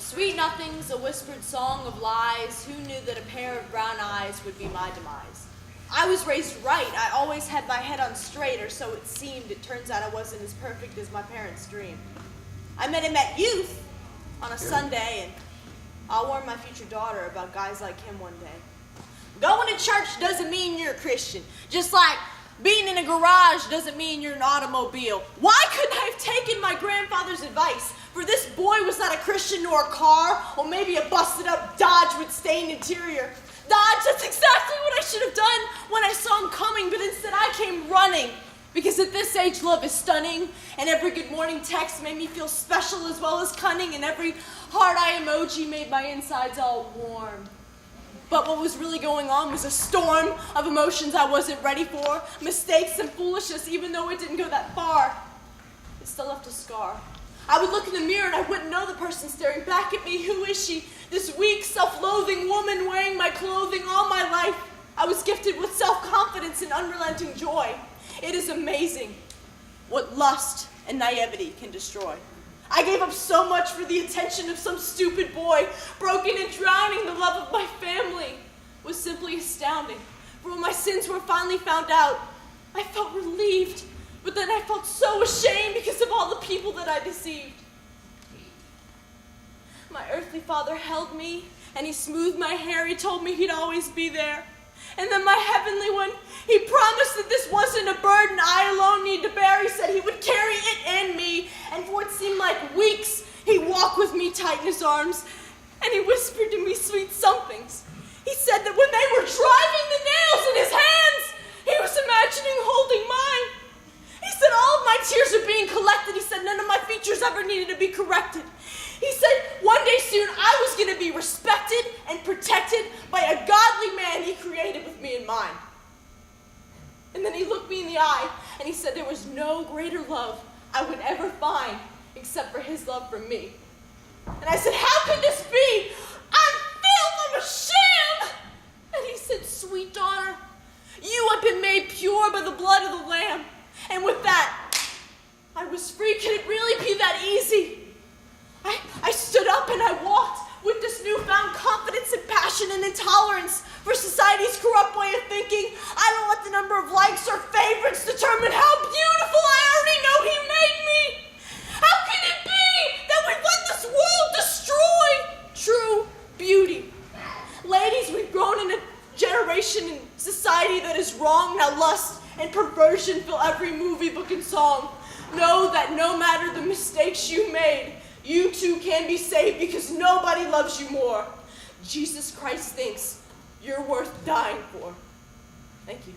Sweet nothings, a whispered song of lies. Who knew that a pair of brown eyes would be my demise? I was raised right. I always had my head on straight, or so it seemed. It turns out I wasn't as perfect as my parents dreamed. I met him at youth on a Sunday, and I'll warn my future daughter about guys like him one day. Going to church doesn't mean you're a Christian. Just like being in a garage doesn't mean you're an automobile. Why couldn't I have taken my grandfather's advice? For this boy was not a Christian nor a car, or maybe a busted up Dodge with stained interior. Dodge, that's exactly what I should have done when I saw him coming, but instead I came running. Because at this age, love is stunning, and every good morning text made me feel special as well as cunning, and every heart eye emoji made my insides all warm. But what was really going on was a storm of emotions I wasn't ready for, mistakes and foolishness, even though it didn't go that far. It still left a scar. I would look in the mirror and I wouldn't know the person staring back at me. Who is she? This weak, self-loathing woman wearing my clothing all my life. I was gifted with self-confidence and unrelenting joy. It is amazing what lust and naivety can destroy. I gave up so much for the attention of some stupid boy. Broken and drowning, the love of my family was simply astounding. For when my sins were finally found out, I felt relieved. But then I felt so ashamed because of all the people that I deceived. My earthly father held me, and he smoothed my hair. He told me he'd always be there. And then my heavenly one, he promised that this wasn't a burden I alone need to bear. He said he would carry it and me. And for what seemed like weeks, he walked with me tight in his arms, and he whispered to me sweet somethings. He said that when they were driving the nails in his hands, he was imagining holding mine. He said all of my tears are being collected. He said none of my features ever needed to be corrected. He said one day soon I was going to be respected and protected by a godly man he created with me in mind. And then he looked me in the eye and he said there was no greater love I would ever find except for his love for me. And I said, how can this be? I'm filth, I'm a sham. And he said, sweet daughter, you have been made pure by the blood of the Lamb. And with that, I was free. Can it really be that easy? I stood up and I walked with this newfound confidence and passion and intolerance for society's corrupt way of thinking. I don't let the number of likes or favorites determine how beautiful I already know he made me. How can it be that we let this world destroy true beauty? Ladies, we've grown in a generation and society that is wrong. Now lust and perversion fill every movie, book, and song. Know that no matter the mistakes you made, you too can be saved because nobody loves you more. Jesus Christ thinks you're worth dying for. Thank you.